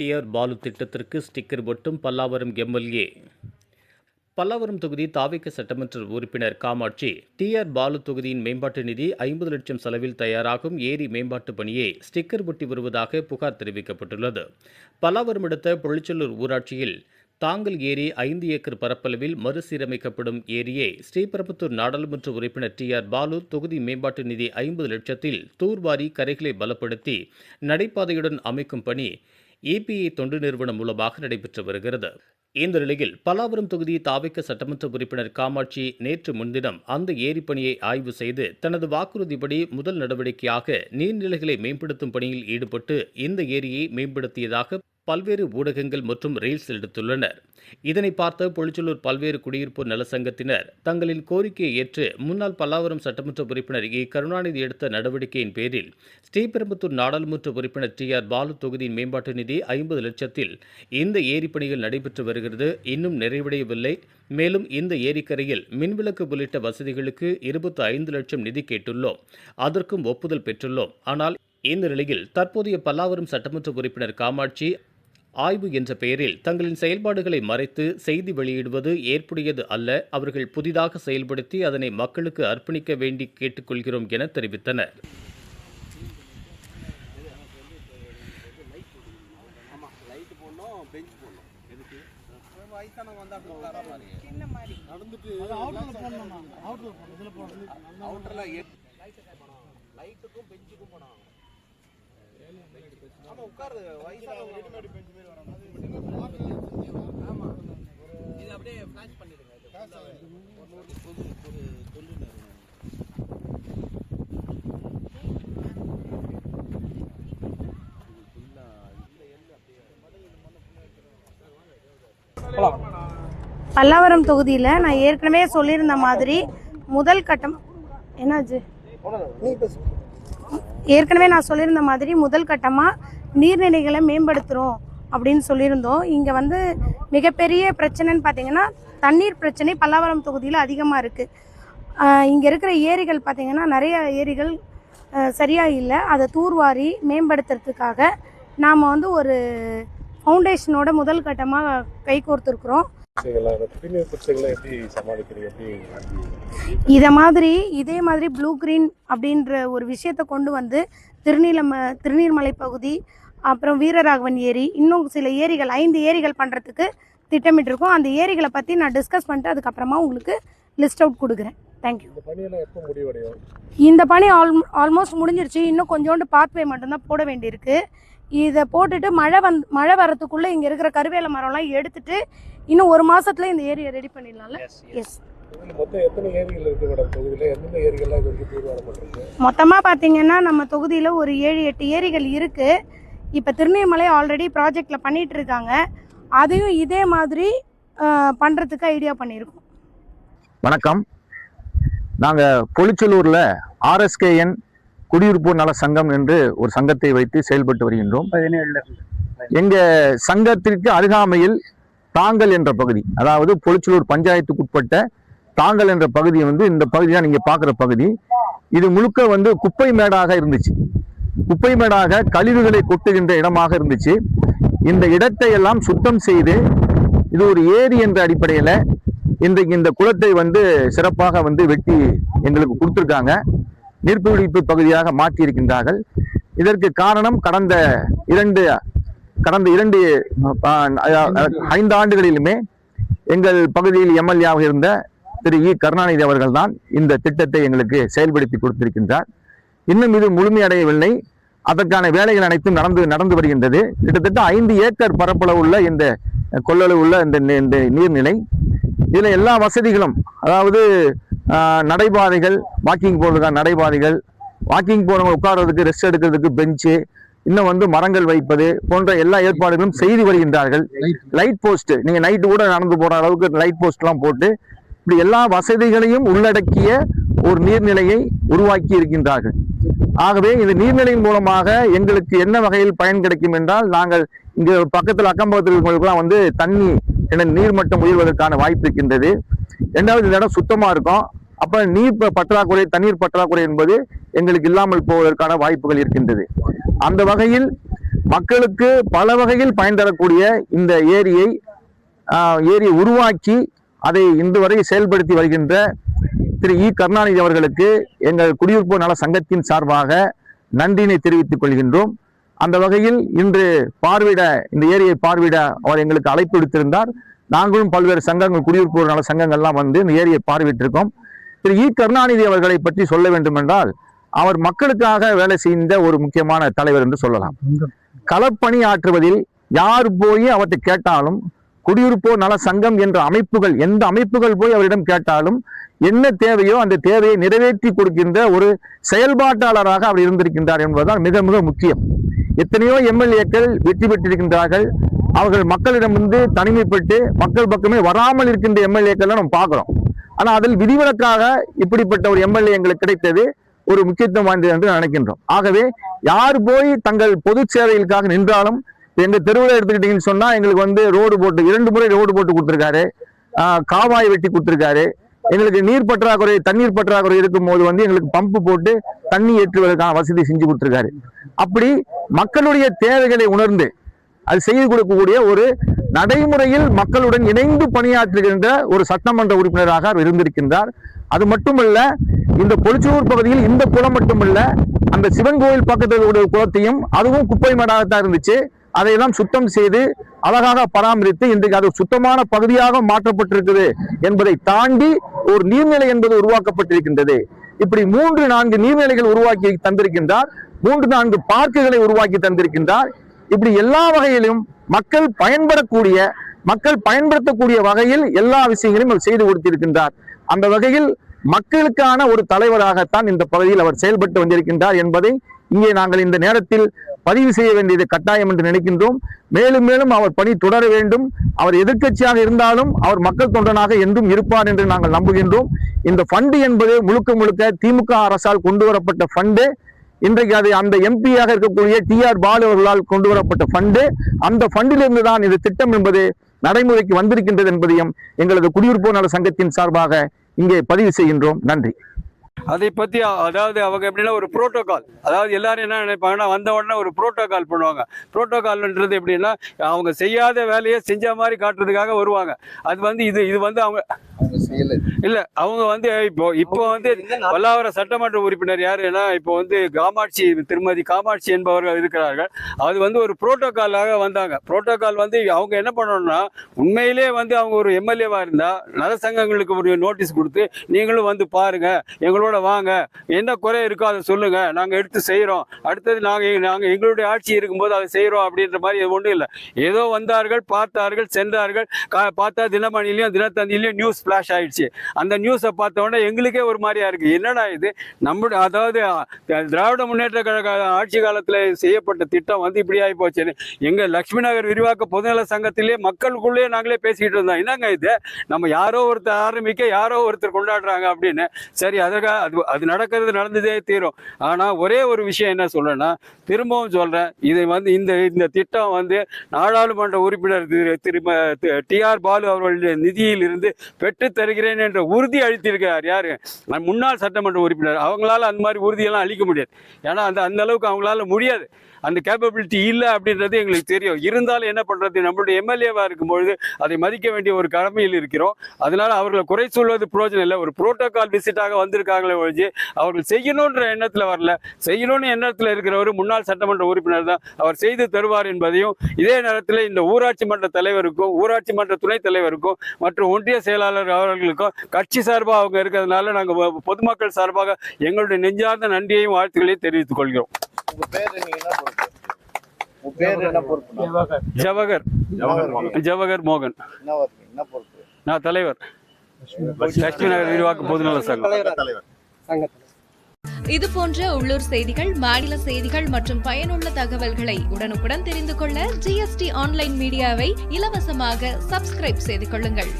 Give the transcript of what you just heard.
TR Balu திட்டத்திற்கு sticker ஒட்டும் Pallavaram MLA. Pallavaram தொகுதி தாவேக சட்டமன்ற உறுப்பினர் காமாட்சி, டிஆர் பாலு தொகுதியின் மேம்பாட்டு நிதி 50 லட்சம் செலவில் தயாராகும் ஏரி மேம்பாட்டு பணியை ஸ்டிக்கர் ஒட்டி வருவதாக புகார் தெரிவிக்கப்பட்டுள்ளது. பல்லாவரம் அடுத்த பொழிச்சலூர் ஊராட்சியில் தாங்கல் ஏரி 5 ஏக்கர் பரப்பளவில் மறுசீரமைக்கப்படும் ஏரியை ஸ்ரீபெரும்புதூர் நாடாளுமன்ற உறுப்பினர் டிஆர் பாலு தொகுதி மேம்பாட்டு நிதி 50 லட்சத்தில் தூர்வாரி கரைகளை பலப்படுத்தி நடைபாதையுடன் அமைக்கும் பணி EPA தொண்டு நிறுவனம் மூலமாக நடைபெற்று வருகிறது. இந்த நிலையில் பல்லாவரம் தொகுதி தாவேக சட்டமன்ற உறுப்பினர் காமாட்சி நேற்று முன்தினம் அந்த ஏரி பணியை ஆய்வு செய்து தனது வாக்குறுதிப்படி முதல் நடவடிக்கையாக நீர்நிலைகளை மேம்படுத்தும் பணியில் ஈடுபட்டு இந்த ஏரியை மேம்படுத்தியதாக பல்வேறு ஊடகங்கள் மற்றும் ரீல்ஸ் எடுத்துள்ளனர். இதனை பார்த்த பொழிச்சலூர் பல்வேறு குடியிருப்போர் நலசங்கத்தினர் தங்களின் கோரிக்கையை ஏற்று முன்னாள் பல்லாவரம் சட்டமன்ற உறுப்பினர் கருணாநிதி எடுத்த நடவடிக்கையின் பேரில் ஸ்ரீபெரும்புதூர் நாடாளுமன்ற உறுப்பினர் டிஆர் பாலு தொகுதியின் மேம்பாட்டு நிதி 50 லட்சத்தில் இந்த ஏரி பணிகள் நடைபெற்று வருகிறது, இன்னும் நிறைவடையவில்லை. மேலும் இந்த ஏரிக்கரையில் மின்விளக்கு உள்ளிட்ட வசதிகளுக்கு 25 லட்சம் நிதி கேட்டுள்ளோம், அதற்கும் ஒப்புதல் பெற்றுள்ளோம். ஆனால் இந்த நிலையில் தற்போதைய பல்லாவரம் சட்டமன்ற உறுப்பினர் காமாட்சி ஆய்வு என்ற பெயரில் தங்களின் செயல்பாடுகளை மறைத்து செய்தி வெளியிடுவது ஏற்புடையது அல்ல. அவர்கள் புதிதாக செயல்படுத்தி அதனை மக்களுக்கு அர்ப்பணிக்க வேண்டி கேட்டுக்கொள்கிறோம் என தெரிவித்தனர். பல்லாவரம் தொகுதியில் நான் ஏற்கனவே சொல்லியிருந்த மாதிரி முதல் கட்டம் முதல் கட்டமாக நீர்நிலைகளை மேம்படுத்துகிறோம் அப்படின்னு சொல்லியிருந்தோம். இங்கே மிகப்பெரிய பிரச்சனைன்னு பார்த்தீங்கன்னா தண்ணீர் பிரச்சனை பல்லாவரம் தொகுதியில் அதிகமாக இருக்குது. இங்கே இருக்கிற ஏரிகள் பார்த்தீங்கன்னா நிறைய ஏரிகள் சரியாக இல்லை. அதை தூர்வாரி மேம்படுத்துறதுக்காக நாம் ஒரு ஃபவுண்டேஷனோட முதல் கட்டமாக கைகோர்த்துருக்குறோம். இதே மாதிரி ப்ளூ கிரீன் அப்படின்ற ஒரு விஷயத்தை கொண்டு திருநீர்மலை பகுதி, அப்புறம் வீரராகவன் ஏரி, இன்னும் சில ஏரிகள் 5 ஏரிகள் பண்ணுறதுக்கு திட்டமிட்டிருக்கோம். அந்த ஏரிகளை பற்றி நான் டிஸ்கஸ் பண்ணிட்டு அதுக்கப்புறமா உங்களுக்கு லிஸ்ட் அவுட் கொடுக்குறேன். தேங்க்யூ. இந்த பணி ஆல்மோஸ்ட் முடிஞ்சிருச்சு. இன்னும் கொஞ்சோண்டு பாத்வே மட்டும்தான் போட வேண்டியிருக்கு. இதை போட்டுட்டு மழை வரத்துக்குள்ளே இங்கே இருக்கிற கருவேல மரம்லாம் எடுத்துட்டு இன்னும் 1 மாசத்துல இந்த ஏரியை ரெடி பண்ணிடலாம்ல. எஸ். மொத்தமாக பார்த்தீங்கன்னா நம்ம தொகுதியில் ஒரு 7-8 ஏரிகள் இருக்குது. இப்போ திருநீர்மலை ஆல்ரெடி ப்ராஜெக்டில் பண்ணிகிட்டு இருக்காங்க. அதையும் இதே மாதிரி பண்ணுறதுக்கு ஐடியா பண்ணியிருக்கோம். வணக்கம். நாங்கள் பொழிச்சலூரில் RSKN குடியிருப்போர் நல சங்கம் என்று ஒரு சங்கத்தை வைத்து செயல்பட்டு வருகின்றோம். எங்கள் சங்கத்திற்கு அருகாமையில் தாங்கல் என்ற பகுதி, அதாவது பொழிச்சலூர் பஞ்சாயத்துக்குட்பட்ட தாங்கல் என்ற பகுதி இந்த பகுதி தான் நீங்கள் பார்க்குற பகுதி. இது முழுக்க குப்பை மேடாக இருந்துச்சு. குப்பை மேடாக கழிவுகளை கொட்டுகின்ற இடமாக இருந்துச்சு. இந்த இடத்தை எல்லாம் சுத்தம் செய்து இது ஒரு ஏரி என்ற அடிப்படையில் இன்றைக்கு இந்த குளத்தை சிறப்பாக வெட்டி எங்களுக்கு கொடுத்துருக்காங்க. நீர்பிடிப்பு பகுதியாக மாற்றி இருக்கின்றார்கள். இதற்கு காரணம் கடந்த 5 ஆண்டுகளிலுமே எங்கள் பகுதியில் எம்எல்ஏவாக இருந்த திரு கருணாநிதி அவர்கள் தான் இந்த திட்டத்தை எங்களுக்கு செயல்படுத்தி கொடுத்திருக்கின்றார். இன்னும் இது முழுமையடையவில்லை. அதற்கான வேலைகள் அனைத்தும் நடந்து வருகின்றது. கிட்டத்தட்ட 5 ஏக்கர் பரப்பளவு உள்ள இந்த கொள்ளளவு உள்ள இந்த நீர்நிலை. இதில் எல்லா வசதிகளும், அதாவது நடைபாதைகள், வாக்கிங் போகிறதுக்கான நடைபாதைகள், வாக்கிங் போகிறவங்க உட்கார்றதுக்கு, ரெஸ்ட் எடுக்கிறதுக்கு பெஞ்சு, இன்னும் மரங்கள் வைப்பது போன்ற எல்லா ஏற்பாடுகளும் செய்து வருகின்றார்கள். லைட் போஸ்ட், நீங்கள் நைட்டு கூட நடந்து போகிற அளவுக்கு லைட் போஸ்ட்லாம் போட்டு இப்படி எல்லா வசதிகளையும் உள்ளடக்கிய ஒரு நீர்நிலையை உருவாக்கி இருக்கின்றார்கள். ஆகவே இந்த நீர்நிலையின் மூலமாக எங்களுக்கு என்ன வகையில் பயன் கிடைக்கும் என்றால், நாங்கள் இங்கே பக்கத்தில் அக்கம்பக்கத்தில் இருக்கிறவங்களுக்குலாம் தண்ணி நீர்மட்டம் உயர்வதற்கான வாய்ப்பு இருக்கின்றது. 2வது இந்த இடம் சுத்தமாக இருக்கும். அப்போ தண்ணீர் பற்றாக்குறை என்பது எங்களுக்கு இல்லாமல் போவதற்கான வாய்ப்புகள் இருக்கின்றது. அந்த வகையில் மக்களுக்கு பல வகையில் பயன் தரக்கூடிய இந்த ஏரியை உருவாக்கி அதை இன்று வரை செயல்படுத்தி வருகின்ற திரு இ. கருணாநிதி அவர்களுக்கு எங்கள் குடியிருப்போர் நல சங்கத்தின் சார்பாக நன்றியினை தெரிவித்துக் கொள்கின்றோம். அந்த வகையில் இன்று இந்த ஏரியை பார்வையிட அவர் எங்களுக்கு அழைப்பு விடுத்திருந்தார். நாங்களும் பல்வேறு சங்கங்கள், குடியிருப்போர் நல சங்கங்கள்லாம் வந்து இந்த ஏரியை பார்வையிட்டிருக்கோம். திரு இ. கருணாநிதி அவர்களை பற்றி சொல்ல வேண்டும் என்றால், அவர் மக்களுக்காக வேலை செய்த ஒரு முக்கியமான தலைவர் என்று சொல்லலாம். களப்பணி ஆற்றுவதில் யார் போய் அவற்றை கேட்டாலும், குடியிருப்போர் நல சங்கம் என்ற அமைப்புகள், எந்த அமைப்புகள் போய் அவரிடம் கேட்டாலும் என்ன தேவையோ அந்த தேவையை நிறைவேற்றி கொடுக்கின்ற ஒரு செயல்பாட்டாளராக அவர் இருந்திருக்கின்றார் என்பதுதான் மிக மிக முக்கியம். எத்தனையோ எம்எல்ஏக்கள் வெற்றி பெற்றிருக்கின்றார்கள். அவர்கள் மக்களிடமிருந்து தனிமைப்பட்டு மக்கள் பக்கமே வராமல் இருக்கின்ற எம்எல்ஏக்கள் நம்ம பார்க்கிறோம். ஆனா அதில் விதிவிலக்காக இப்படிப்பட்ட ஒரு எம்எல்ஏ எங்களுக்கு கிடைத்தது ஒரு முக்கியத்துவம் வாய்ந்தது என்று நினைக்கின்றோம். ஆகவே யார் போய் தங்கள் பொது சேவைகளுக்காக நின்றாலும், எங்க தெருவில் எடுத்துக்கிட்டீங்கன்னு சொன்னா எங்களுக்கு வந்து ரோடு போட்டு 2 முறை ரோடு போட்டு கொடுத்திருக்காரு, காவாய் வெட்டி கொடுத்திருக்காரு. எங்களுக்கு தண்ணீர் பற்றாக்குறை இருக்கும் போது வந்து எங்களுக்கு பம்பு போட்டு தண்ணி ஏற்றுவதற்கான வசதி செஞ்சு கொடுத்திருக்காரு. அப்படி மக்களுடைய தேவைகளை உணர்ந்து அது செய்து கொடுக்கக்கூடிய ஒரு நடைமுறையில் மக்களுடன் இணைந்து பணியாற்றுகின்ற ஒரு சட்டமன்ற உறுப்பினராக அவர் இருந்திருக்கின்றார். அது மட்டுமல்ல, இந்த பொலிச்சூர் பகுதியில் இந்த குளம் மட்டுமல்ல, அந்த சிவன் கோயில் பக்கத்தில் ஒரு குளத்தையும் அதுவும் குப்பை மேடாகத்தான் இருந்துச்சு. அதையெல்லாம் சுத்தம் செய்து அழகாக பராமரித்து இன்றைக்கு அது சுத்தமான பகுதியாக மாற்றப்பட்டிருக்குது என்பதை தாண்டி ஒரு நீர்நிலை என்பது உருவாக்கப்பட்டிருக்கின்றது. இப்படி 3-4 நீர்நிலைகள் உருவாக்கி தந்திருக்கின்றார். 3-4 பார்க்குகளை உருவாக்கி தந்திருக்கின்றார். இப்படி எல்லா வகையிலும் மக்கள் பயன்படுத்தக்கூடிய வகையில் எல்லா விஷயங்களையும் அவர் செய்து கொடுத்திருக்கின்றார். அந்த வகையில் மக்களுக்கான ஒரு தலைவராகத்தான் இந்த பகுதியில் அவர் செயல்பட்டு வந்திருக்கின்றார் என்பதை இங்கே நாங்கள் இந்த நேரத்தில் பதிவு செய்ய வேண்டியது கட்டாயம் என்று நினைக்கின்றோம். மேலும் மேலும் அவர் பணி தொடர வேண்டும். அவர் எதிர்க்கட்சியாக இருந்தாலும் அவர் மக்கள் தொண்டனாக என்றும் இருப்பார் என்று நாங்கள் நம்புகின்றோம். இந்த ஃபண்டு என்பது முழுக்க திமுக அரசால் கொண்டு வரப்பட்ட ஃபண்டு. இன்றைக்கு அது அந்த எம்பியாக இருக்கக்கூடிய TR பாலு அவர்களால் கொண்டு வரப்பட்ட ஃபண்டு. அந்த ஃபண்டிலிருந்து தான் இந்த திட்டம் என்பது நடைமுறைக்கு வந்திருக்கின்றது என்பதையும் எங்களது குடியிருப்போர் நல சங்கத்தின் சார்பாக இங்கே பதிவு செய்கின்றோம். நன்றி. அதை பற்றி அதாவது அவங்க எப்படின்னா ஒரு புரோட்டோகால், அதாவது எல்லாரும் என்ன நினைப்பாங்கன்னா, வந்த உடனே ஒரு புரோட்டோகால் பண்ணுவாங்க. புரோட்டோகால்ன்றது எப்படின்னா, அவங்க செய்யாத வேலையை செஞ்ச மாதிரி காட்டுறதுக்காக வருவாங்க. அது வந்து இது வந்து அவங்க இல்லை, அவங்க வந்து இப்போ வந்து பல்லாவரம் சட்டமன்ற உறுப்பினர் யாருன்னா இப்போ வந்து திருமதி காமாட்சி என்பவர்கள் இருக்கிறார்கள். அது வந்து ஒரு புரோட்டோகாலாக வந்தாங்க. புரோட்டோகால் வந்து அவங்க என்ன பண்ணணும்னா, உண்மையிலே வந்து அவங்க ஒரு எம்எல்ஏவா இருந்தா நல சங்கங்களுக்கு ஒரு நோட்டீஸ் கொடுத்து, நீங்களும் வந்து பாருங்க, எங்களோட வாங்க, என்ன குறை இருக்கோ அதை சொல்லுங்க, நாங்க எடுத்து செய்யறோம், அடுத்தது நாங்க எங்களுடைய ஆட்சி இருக்கும்போது அதை செய்யறோம் அப்படின்ற மாதிரி ஒன்றும் இல்லை. ஏதோ வந்தார்கள், பார்த்தார்கள், சென்றார்கள். பார்த்தா தினமணிலையும் தினத்தந்திலையும் நியூஸ் ஃபிளாஷ் ஆயிடுச்சு. அந்த நியூஸை பார்த்த உடனே எங்களுக்கே ஒரு மாதிரியா இருக்கு, என்னடா இது, நம்முடைய அதாவது திராவிட முன்னேற்ற கழக ஆட்சி காலத்துல செய்யப்பட்ட திட்டம் வந்து இப்படி ஆகி போச்சுன்னு எங்க லட்சுமி நகர் விரிவாக்க பொதுநல சங்கத்திலே மக்களுக்குள்ளேயே நாங்களே பேசிக்கிட்டு இருந்தோம். என்னங்க இது, நம்ம யாரோ ஒருத்தர் ஆரம்பிக்க யாரோ ஒருத்தர் கொண்டாடுறாங்க அப்படின்னு. சரி, அதுக்காக அது நடந்ததே தீரும். ஆனா ஒரே ஒரு விஷயம் என்ன சொல்றேன்னா, திரும்பவும் சொல்றேன், இதை வந்து இந்த திட்டம் வந்து நாடாளுமன்ற உறுப்பினர் TR பாலு அவர்களுடைய நிதியில் இருந்து பெற்று தருகிறேன் என்ற உறுதி அளித்திருக்கிறார். யாரு? முன்னாள் சட்டமன்ற உறுப்பினர். அவங்களால அந்த மாதிரி உறுதியெல்லாம் அளிக்க முடியாது. ஏன்னா அந்த அளவுக்கு அவங்களால முடியாது, அந்த கேப்பபிலிட்டி இல்லை அப்படின்றது எங்களுக்கு தெரியும். இருந்தாலும் என்ன பண்றது, நம்மளுடைய எம்எல்ஏவா இருக்கும்பொழுது அதை மதிக்க வேண்டிய ஒரு கடமையில் இருக்கிறோம். அதனால அவர்களை குறை சொல்வது பிரயோஜனம் இல்லை. ஒரு புரோட்டோகால் விசிட்டாக வந்திருக்காங்களே ஒழிஞ்சு அவர்கள் செய்யணுன்ற எண்ணத்துல வரல. செய்யணும்னு எண்ணத்துல இருக்கிறவர் முன்னாள் சட்டமன்ற உறுப்பினர் தான், அவர் செய்து தருவார் என்பதையும், இதே நேரத்தில் இந்த ஊராட்சி மன்ற தலைவருக்கும் ஊராட்சி மன்ற துணைத் தலைவருக்கும் மற்றும் ஒன்றிய செயலாளர் அவர்களுக்கும் கட்சி சார்பாக அவங்க இருக்கிறதுனால நாங்கள் பொதுமக்கள் சார்பாக எங்களுடைய நெஞ்சார்ந்த நன்றியையும் வாழ்த்துக்களையும் தெரிவித்துக் கொள்கிறோம். ஜவஹர் மோகன். நான் தலைவர், லட்சுமி நகர் விரிவாக்க பொதுநல சங்கம். இது போன்ற உள்ளூர் செய்திகள், மாநில செய்திகள் மற்றும் பயனுள்ள தகவல்களை உடனுக்குடன் தெரிந்து கொள்ள GST ஆன்லைன் மீடியாவை இலவசமாக சப்ஸ்கிரைப் செய்து கொள்ளுங்கள்.